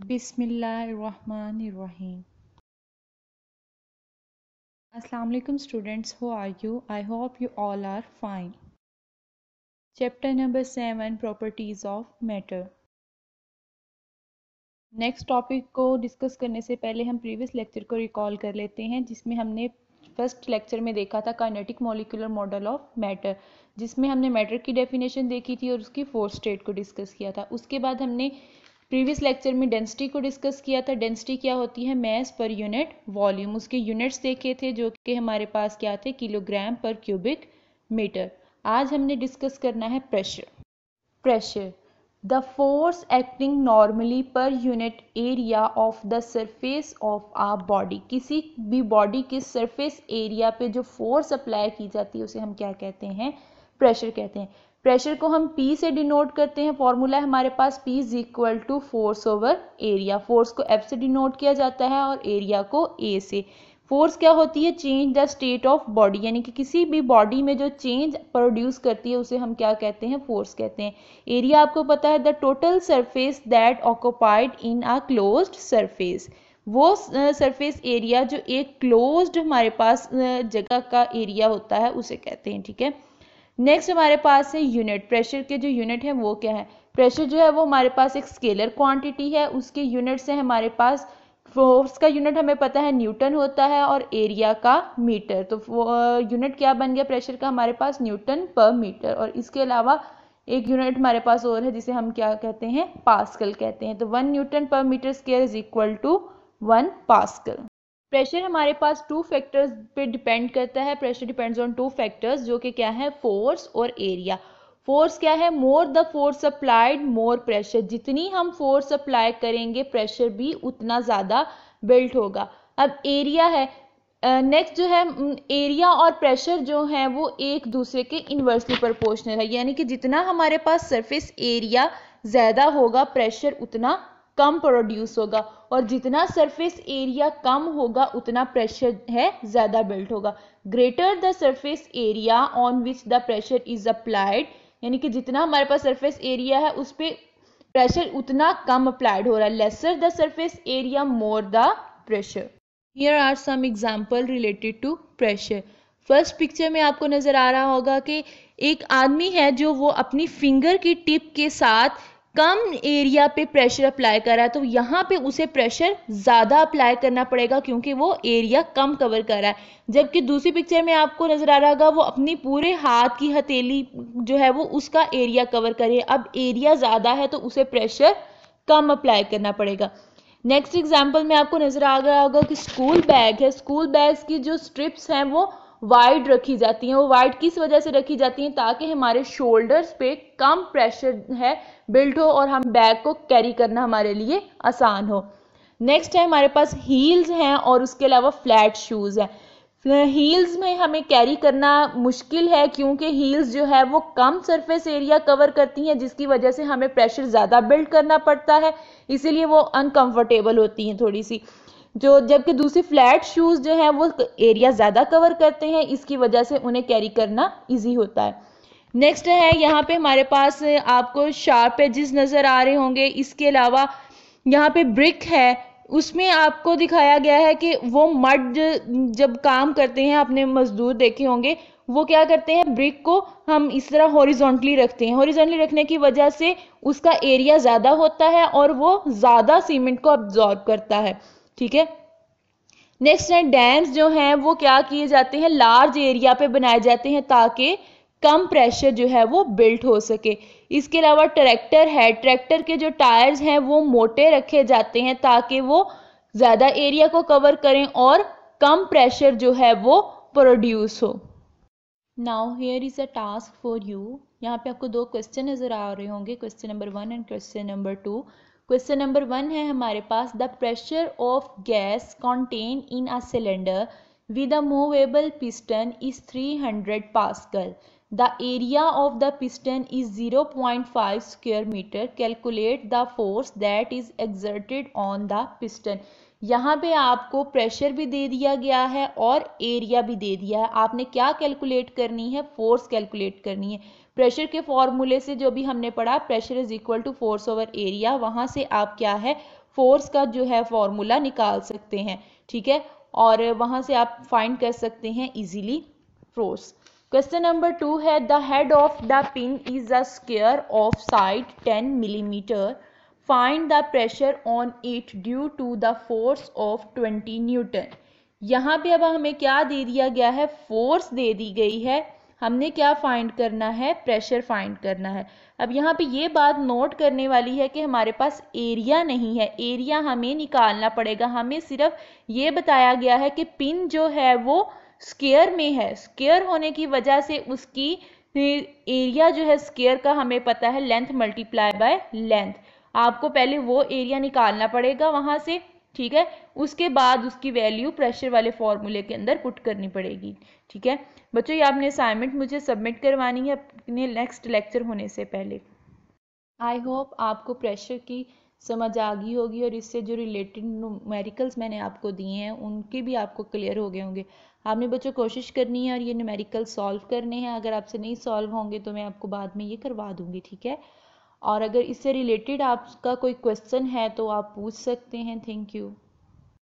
बिस्मिल्लाहिर्रहमानिर्रहीम। अस्सलाम वालेकुम students, how are you? I hope you all are fine. Chapter number 7, properties of matter. Next topic को discuss करने से पहले हम प्रीवियस लेक्चर को रिकॉल कर लेते हैं, जिसमें हमने फर्स्ट लेक्चर में देखा था kinetic molecular model of matter, जिसमें हमने मैटर की डेफिनेशन देखी थी और उसकी फोर स्टेट को डिस्कस किया था। उसके बाद हमने प्रीवियस लेक्चर में डेंसिटी को डिस्कस किया था। डेंसिटी क्या होती है? Mess per unit volume. उसके यूनिट्स देखे थे जो कि हमारे पास क्या थे? किलोग्राम पर क्यूबिक मीटर। आज हमने डिस्कस करना है pressure. Pressure, the force acting normally per unit area of the surface of a body। किसी भी बॉडी के सरफेस एरिया पे जो फोर्स अप्लाई की जाती है उसे हम क्या कहते हैं? प्रेशर कहते हैं। प्रेशर को हम P से डिनोट करते हैं। फॉर्मूला है हमारे पास P is equal to force over area. Force को F से डिनोट किया जाता है और एरिया को A से। फोर्स क्या होती है? Change the state of body, यानी कि किसी भी बॉडी में जो चेंज प्रोड्यूस करती है उसे हम क्या कहते हैं? फोर्स कहते हैं। एरिया आपको पता है, the total surface that occupied in a closed surface. वो सरफेस एरिया जो एक क्लोज्ड हमारे पास जगह का एरिया होता है उसे कहते हैं। ठीक है, नेक्स्ट हमारे पास है यूनिट। प्रेशर के जो यूनिट है वो क्या है? प्रेशर जो है वो हमारे पास एक स्केलर क्वांटिटी है। उसके यूनिट्स है हमारे पास, फोर्स का यूनिट हमें पता है न्यूटन होता है और एरिया का मीटर। तो यूनिट क्या बन गया प्रेशर का? हमारे पास न्यूटन पर मीटर। और इसके अलावा एक यूनिट हमारे पास और है जिसे हम क्या कहते हैं? पास्कल कहते हैं। तो 1 न्यूटन पर metre square is equal to 1 pascal. Pressure हमारे पास टू फैक्टर्स पे डिपेंड करता है। Pressure depends on two factors, जो कि क्या है? फोर्स और एरिया। फोर्स क्या है? More the force applied more pressure. जितनी हम फोर्स अप्लाई करेंगे प्रेशर भी उतना ज़्यादा बिल्ट होगा। अब एरिया है, नेक्स्ट जो है एरिया और प्रेशर जो है वो एक दूसरे के इन्वर्सली प्रोपोर्शनल है, यानी कि जितना हमारे पास सरफेस एरिया ज़्यादा होगा प्रेशर उतना कम प्रोड्यूस होगा, और जितना सरफेस एरिया कम होगा उतना प्रेशर है ज़्यादा बिल्ट होगा। Greater the surface area on which the pressure is applied, यानी कि जितना हमारे पास सरफेस एरिया है उस पर प्रेशर उतना कम अप्लाइड हो रहा है। Lesser the surface area more the pressure. Here are some example related to pressure। First picture में आपको नजर आ रहा होगा कि एक आदमी है जो वो अपनी फिंगर की टिप के साथ कम एरिया पे प्रेशर अप्लाई कर रहा है। तो यहाँ पे उसे प्रेशर ज़्यादा अप्लाई करना पड़ेगा क्योंकि वो एरिया कम कवर कर रहा है। जबकि दूसरी पिक्चर में आपको नजर आ रहा होगा वो अपनी पूरे हाथ की हथेली जो है वो उसका एरिया कवर करे। अब एरिया ज़्यादा है तो उसे प्रेशर कम अप्लाई करना पड़ेगा। नेक्स्ट एग्जाम्पल में आपको नजर आ गया होगा कि स्कूल बैग है। स्कूल बैग्स की जो स्ट्रिप्स हैं वो वाइड रखी जाती हैं। वो वाइड किस वजह से रखी जाती हैं? ताकि हमारे शोल्डर्स पे कम प्रेशर है बिल्ट हो और हम बैग को कैरी करना हमारे लिए आसान हो। नेक्स्ट है हमारे पास हील्स हैं और उसके अलावा फ्लैट शूज हैं। हील्स में हमें कैरी करना मुश्किल है क्योंकि हील्स जो है वो कम सरफेस एरिया कवर करती हैं, जिसकी वजह से हमें प्रेशर ज़्यादा बिल्ड करना पड़ता है, इसीलिए वो अनकंफर्टेबल होती हैं थोड़ी सी। जो जबकि दूसरी फ्लैट शूज़ जो हैं वो एरिया ज़्यादा कवर करते हैं, इसकी वजह से उन्हें कैरी करना ईजी होता है। नेक्स्ट है यहाँ पे हमारे पास आपको शार्प एजेस नज़र आ रहे होंगे। इसके अलावा यहाँ पे ब्रिक है, उसमें आपको दिखाया गया है कि वो मड जब काम करते हैं, अपने मजदूर देखे होंगे, वो क्या करते हैं? ब्रिक को हम इस तरह हॉरिजॉन्टली रखते हैं। हॉरिजॉन्टली रखने की वजह से उसका एरिया ज़्यादा होता है और वो ज़्यादा सीमेंट को अब्जॉर्ब करता है। ठीक है, नेक्स्ट है डैम्स जो हैं वो क्या किए जाते हैं? लार्ज एरिया पे बनाए जाते हैं ताकि कम प्रेशर जो है वो बिल्ट हो सके। इसके अलावा ट्रैक्टर है, ट्रैक्टर के जो टायर्स हैं वो मोटे रखे जाते हैं ताकि वो ज़्यादा एरिया को कवर करें और कम प्रेशर जो है वो प्रोड्यूस हो। Now here is a task for you. यहाँ पे आपको दो क्वेश्चन नज़र आ रहे होंगे, question number 1 and question number 2। Question number 1 है हमारे पास, the pressure of gas contain in a cylinder with a movable piston is 300 pascal. The area of the piston is 0.5 square meter. Calculate the force that is exerted on the piston। यहाँ पे आपको pressure भी दे दिया गया है और area भी दे दिया है। आपने क्या कैलकुलेट करनी है? फोर्स कैलकुलेट करनी है। प्रेशर के फॉर्मूले से जो भी हमने पढ़ा, pressure is equal to force over area, वहाँ से आप क्या है? फोर्स का जो है फॉर्मूला निकाल सकते हैं, ठीक है, और वहां से आप फाइंड कर सकते हैं इजीली फोर्स। क्वेश्चन नंबर 2 है the head of the pin is a square of side 10 millimetre, find the pressure on it due to the force of 20 newton. यहाँ पे अब हमें क्या दे दिया गया है, फोर्स दे दी गई है, हमने क्या फाइंड करना है, प्रेशर फाइंड करना है। अब यहाँ पे ये बात नोट करने वाली है कि हमारे पास एरिया नहीं है, एरिया हमें निकालना पड़ेगा। हमें सिर्फ ये बताया गया है कि पिन जो है वो स्क्वायर में है, स्क्वायर होने की वजह से उसकी एरिया जो है स्क्वायर का हमें पता है लेंथ मल्टीप्लाई बाय लेंथ। आपको पहले वो एरिया निकालना पड़ेगा वहां से, ठीक है, उसके बाद उसकी वैल्यू प्रेशर वाले फॉर्मूले के अंदर पुट करनी पड़ेगी, ठीक है। बच्चों ये आपने असाइनमेंट मुझे सबमिट करवानी है अपने नेक्स्ट लेक्चर होने से पहले। आई होप आपको प्रेशर की समझ आ गई होगी और इससे जो रिलेटेड न्यूमेरिकल्स मैंने आपको दिए हैं उनके भी आपको क्लियर हो गए होंगे। आपने बच्चों कोशिश करनी है और ये न्यूमेरिकल सॉल्व करने हैं। अगर आपसे नहीं सॉल्व होंगे तो मैं आपको बाद में ये करवा दूंगी, ठीक है। और अगर इससे रिलेटेड आपका कोई क्वेश्चन है तो आप पूछ सकते हैं। Thank you.